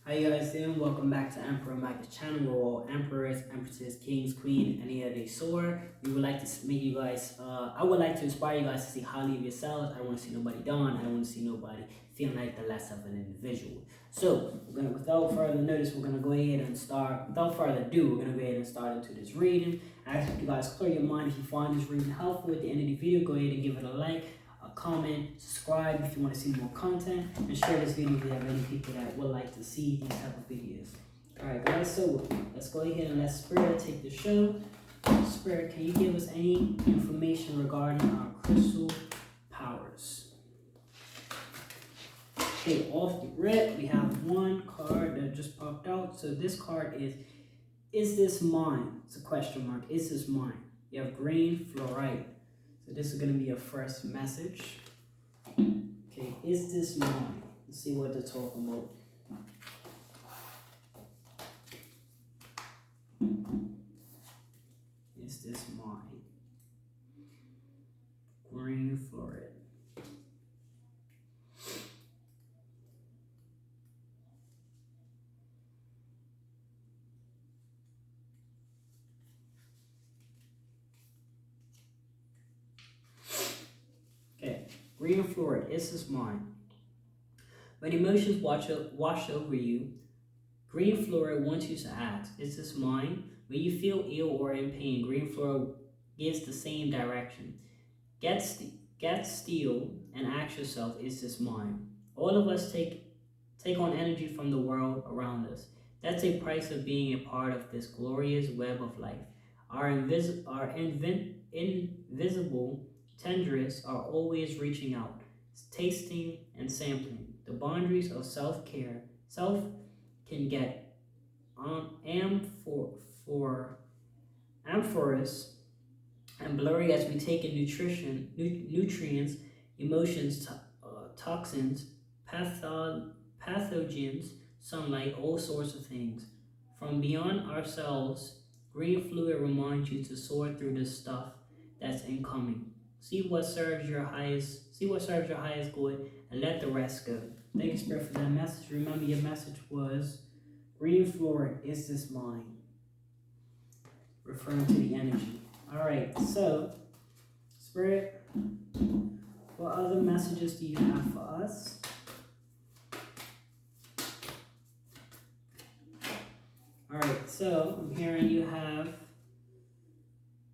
How you guys doing? Welcome back to Emperor Micah's channel. We're all emperors, empresses, kings, queen, any of they soar. We would like to make you guys, I would like to inspire you guys to see highly of yourselves. I don't want to see nobody down. I don't want to see nobody feeling like the less of an individual. So, without further notice, we're going to go ahead and start. Without further ado, we're going to go ahead and start into this reading. I ask you guys clear your mind. If you find this reading helpful at the end of the video, go ahead and give it a like, a comment, subscribe if you want to see more content, and share this video if you have any people that would like to see these type of videos. Alright guys, so let's go ahead and let Spirit take the show. Spirit, can you give us any information regarding our crystal powers? Okay, off the rip, we have one card that just popped out. So this card is this mine? It's a question mark. Is this mine? You have green fluorite. So this is going to be your first message. Okay, is this mine? Let's see what they're talking about. Is this mine? Green fluorite. Okay, green fluorite. Is this mine? When emotions wash over you, green fluorite wants you to ask, is this mine? When you feel ill or in pain, green fluorite gives the same direction. Get still and ask yourself, is this mine? All of us take on energy from the world around us. That's a price of being a part of this glorious web of life. Our invisible tendrils are always reaching out, tasting and sampling. The boundaries of self can get amorphous and blurry as we take in nutrients, emotions, toxins, pathogens, sunlight, all sorts of things. From beyond ourselves, green fluid reminds you to sort through the stuff that's incoming. See what serves your highest good, and let the rest go. Thank you, Spirit, for that message. Remember, your message was green fluid, is this mine? Referring to the energy. Alright, so Spirit, what other messages do you have for us? Alright, so I'm hearing you have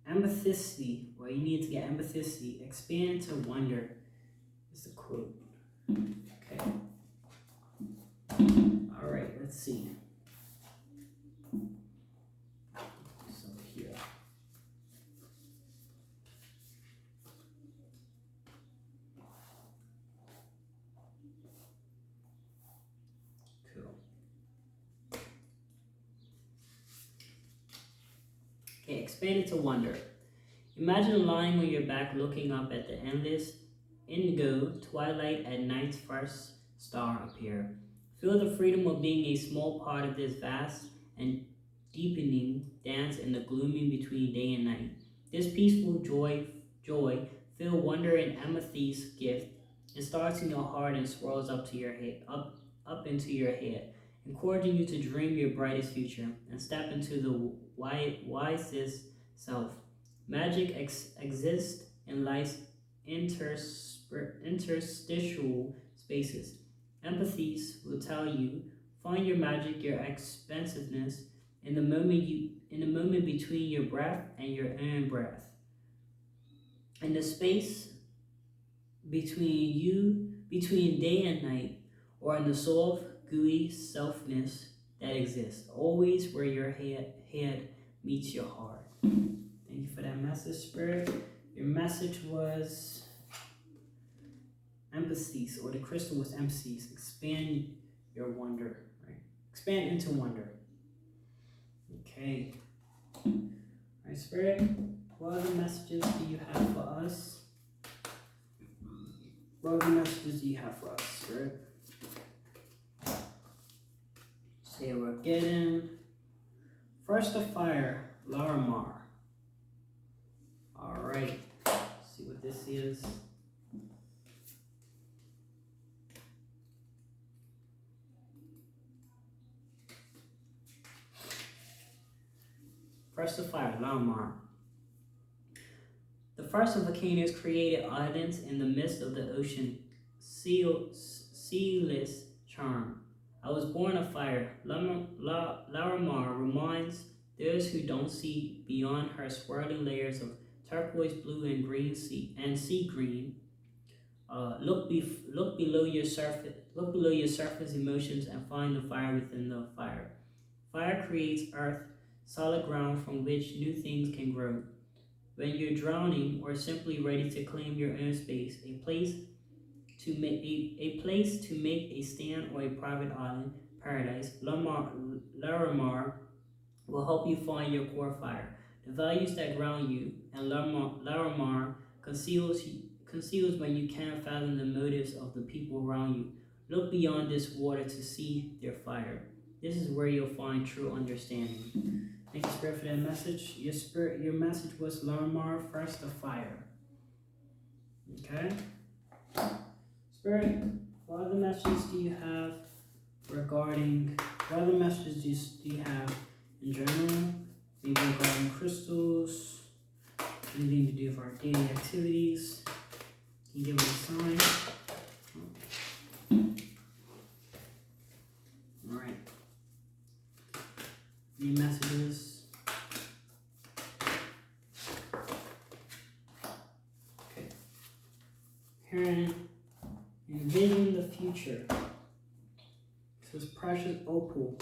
empathicity. Well, you need to get empathicity. Expand to wonder is the quote. Okay. Alright, let's see. So here. Cool. Okay, expand to wonder. Imagine lying on your back looking up at the endless indigo twilight at night's first star appear. Feel the freedom of being a small part of this vast and deepening dance in the gloaming between day and night. This peaceful joy, feel wonder and amethyst gift. It starts in your heart and swirls up to your head, up into your head, encouraging you to dream your brightest future and step into the wisest self. Magic exists in life's interstitial spaces. Empathies will tell you, find your magic, your expansiveness in the moment between your breath and your own breath. In the space between day and night, or in the soft, gooey selfness that exists, always where your head meets your heart. Thank you for that message, Spirit. Your message was empathies, or the crystal was empathies. Expand your wonder, right? Expand into wonder. Okay. All right, Spirit, what other messages do you have for us? What other messages do you have for us, Spirit? Say we're getting first of fire, Laramar. Alright, see what this is. First of fire, Lamar. The first of volcanoes created islands in the midst of the ocean, sealess charm. I was born of fire. Larimar reminds those who don't see beyond her swirling layers of turquoise blue and green sea green. Look below your surface. Look below your surface emotions and find the fire within the fire. Fire creates earth, solid ground from which new things can grow. When you're drowning or simply ready to claim your own space, a place to make a stand or a private island paradise, Larimar will help you find your core fire, the values that ground you, and Larimar conceals when you can't fathom the motives of the people around you. Look beyond this water to see their fire. This is where you'll find true understanding. Thank you, Spirit, for that message. Your message was Larimar, first of fire. Okay? Spirit, what other messages do you have what other messages do you have in general? Maybe regarding crystals, anything to do with our daily activities. Can you give us a sign? Alright. Any messages? Okay. Hearing, envision the future. This is precious opal.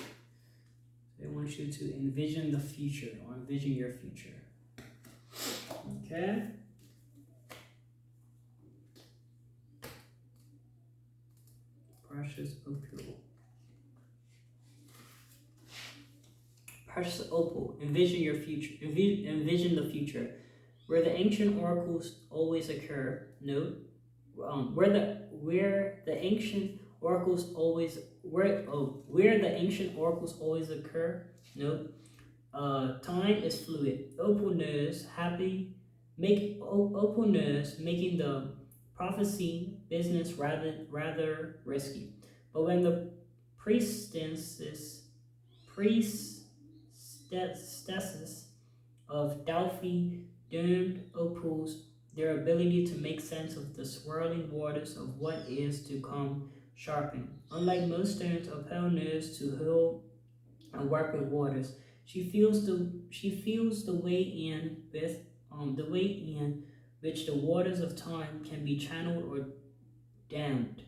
They want you to envision the future or envision your future. Okay? Precious opal. Precious opal. Envision your future. Envision the future. Where the ancient oracles always occur. Note. Where the ancient oracles always occur. Note. Time is fluid. Openness making the prophecy business rather risky. But when the priestesses of Delphi domed opals their ability to make sense of the swirling waters of what is to come sharpened. Unlike most stones, Opal knows to heal and work with waters. She feels the way in which the waters of time can be channeled or dammed,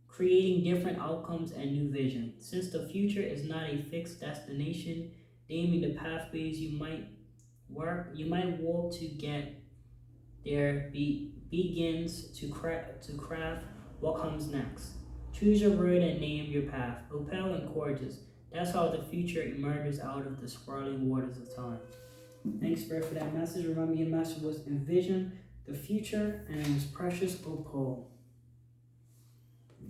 creating different outcomes and new vision. Since the future is not a fixed destination, naming the pathways you might walk to get there begins to craft what comes next. Choose your road and name your path. Opal and gorgeous. That's how the future emerges out of the swirling waters of time. Thanks, Spirit, for that message. Remember, your message was envision the future, and it was precious opal.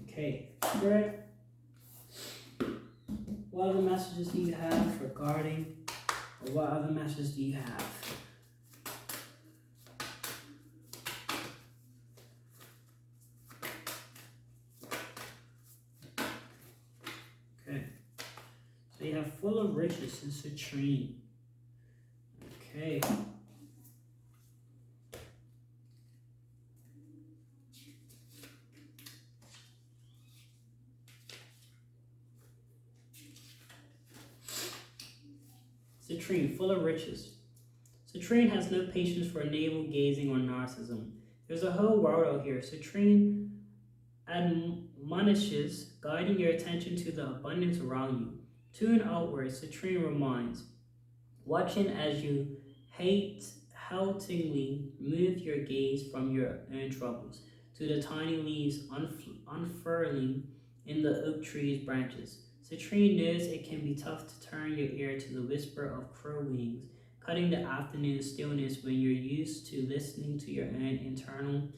Okay, Spirit, what other messages do you have regarding, or what other messages do you have? Okay, so you have full of riches and citrine. Okay. Citrine, full of riches. Citrine has no patience for navel gazing or narcissism. There's a whole world out here. Citrine admonishes, guiding your attention to the abundance around you. Tune outwards, Citrine reminds, watching as you haltingly move your gaze from your own troubles to the tiny leaves unfurling in the oak tree's branches. Citrine knows it can be tough to turn your ear to the whisper of crow wings, cutting the afternoon stillness when you're used to listening to your own internal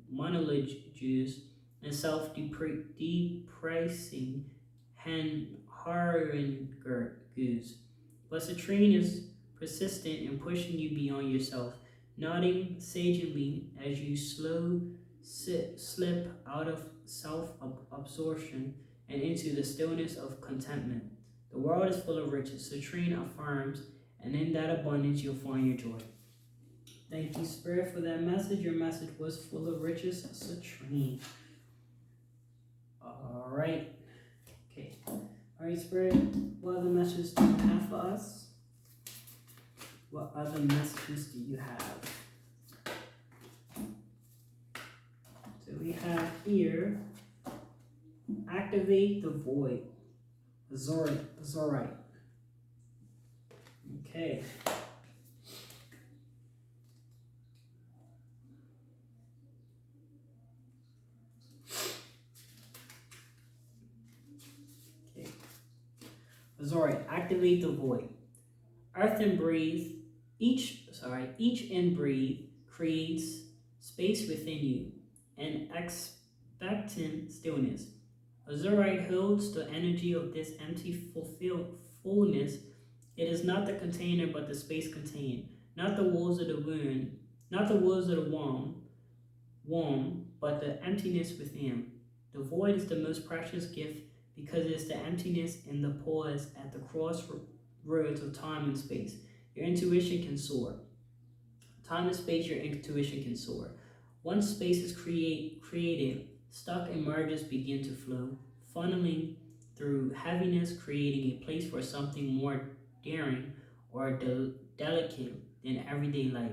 monologues and self-depressing harangues. But Citrine is persistent in pushing you beyond yourself, nodding sagely as you slip out of self-absorption and into the stillness of contentment. The world is full of riches, Citrine affirms, and in that abundance you'll find your joy. Thank you, Spirit, for that message. Your message was full of riches, citrine. All right. Okay. All right, Spirit. What other messages do you have for us? What other messages do you have? So we have here, activate the void. Azorite. Okay. Okay. Azorite, activate the void. Earth and breathe. Each and breathe creates space within you, and expectant stillness. Azurite holds the energy of this empty fullness. It is not the container, but the space contained. Not the walls of the wound, not the walls of the womb, but the emptiness within. The void is the most precious gift because it is the emptiness in the pause at the crossroads of time and space. Your intuition can soar. Time and space, your intuition can soar. Once space is created, stuck emerges begin to flow, funneling through heaviness, creating a place for something more daring or delicate than everyday life.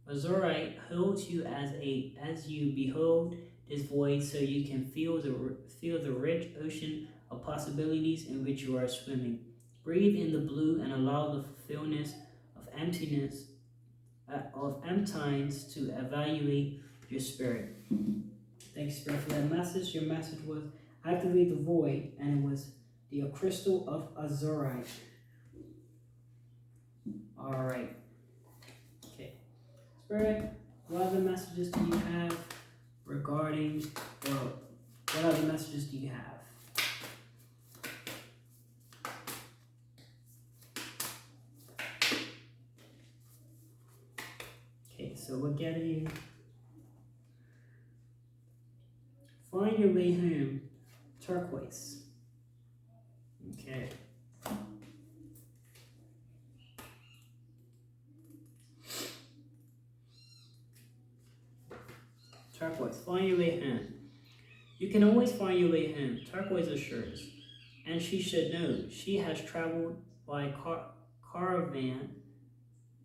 Azurite holds you as you behold this void, so you can feel the rich ocean of possibilities in which you are swimming. Breathe in the blue and allow the fulfillment of emptiness of emptines to evaluate your spirit. Thank you, Spirit, for that message. Your message was activate the void, and it was the crystal of azurite. All right. Okay. Spirit, what other messages do you have regarding, or what other messages do you have? Okay, so we're getting find your way home, turquoise. Okay. Turquoise, find your way home. You can always find your way home, turquoise assures. And she should know she has traveled by caravan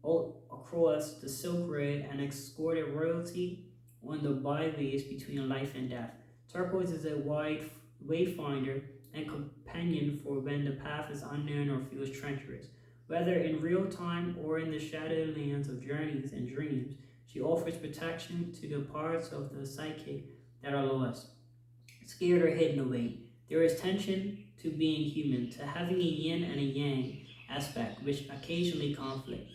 across the Silk Road and escorted royalty on the byways between life and death. Turquoise is a wide wayfinder and companion for when the path is unknown or feels treacherous. Whether in real time or in the shadowlands of journeys and dreams, she offers protection to the parts of the psyche that are lost, scared or hidden away. There is tension to being human, to having a yin and a yang aspect which occasionally conflict,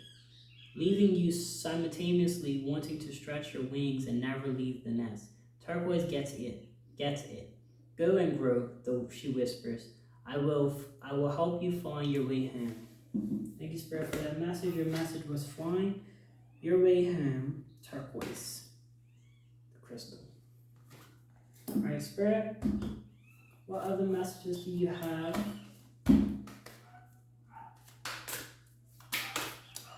leaving you simultaneously wanting to stretch your wings and never leave the nest. Turquoise gets it. Go and grow, though she whispers. I will help you find your way home. Thank you, Spirit, for that message. Your message was find your way home, turquoise, the crystal. All right, Spirit, what other messages do you have?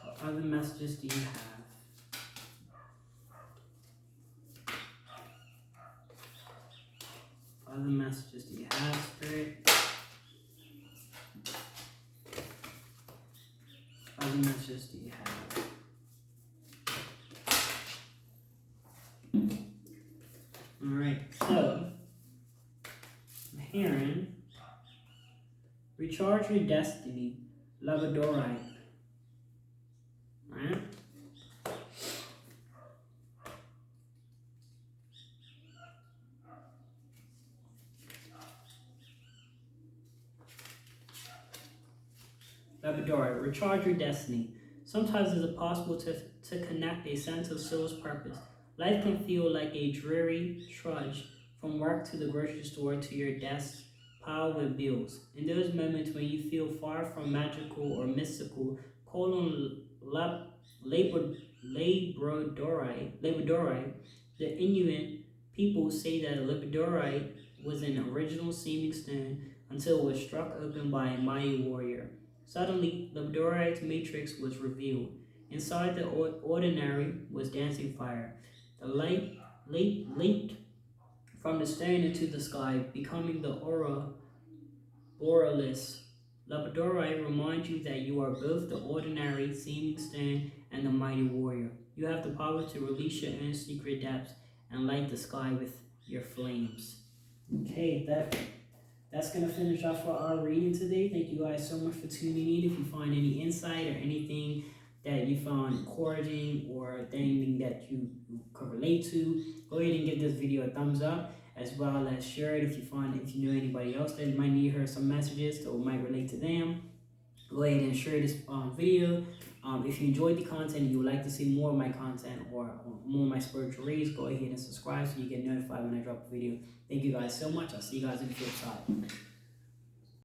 What other messages do you have? What other messages do you have, Spirit? What other messages do you have? Alright, so I'm hearing recharge your destiny, Labradorite. Alright? Labradorite, recharge your destiny. Sometimes it's possible to connect a sense of soul's purpose. Life can feel like a dreary trudge from work to the grocery store to your desk piled with bills. In those moments when you feel far from magical or mystical, call on Labradorite. The Inuit people say that Labradorite was an original seeming stone until it was struck open by a mighty warrior. Suddenly, Labradorite's matrix was revealed. Inside the ordinary was dancing fire. The light leaped from the stone into the sky, becoming the aura borealis. Labradorite reminds you that you are both the ordinary seeming stone and the mighty warrior. You have the power to release your own secret depths and light the sky with your flames. Okay, that's gonna finish off for our reading today. Thank you guys so much for tuning in. If you find any insight or anything that you found encouraging or anything that you could relate to, go ahead and give this video a thumbs up, as well as share it if you know anybody else that might need hear some messages or might relate to them. Go ahead and share this video. If you enjoyed the content and you would like to see more of my content or more of my spiritual reads, go ahead and subscribe so you get notified when I drop a video. Thank you guys so much. I'll see you guys in the flip side.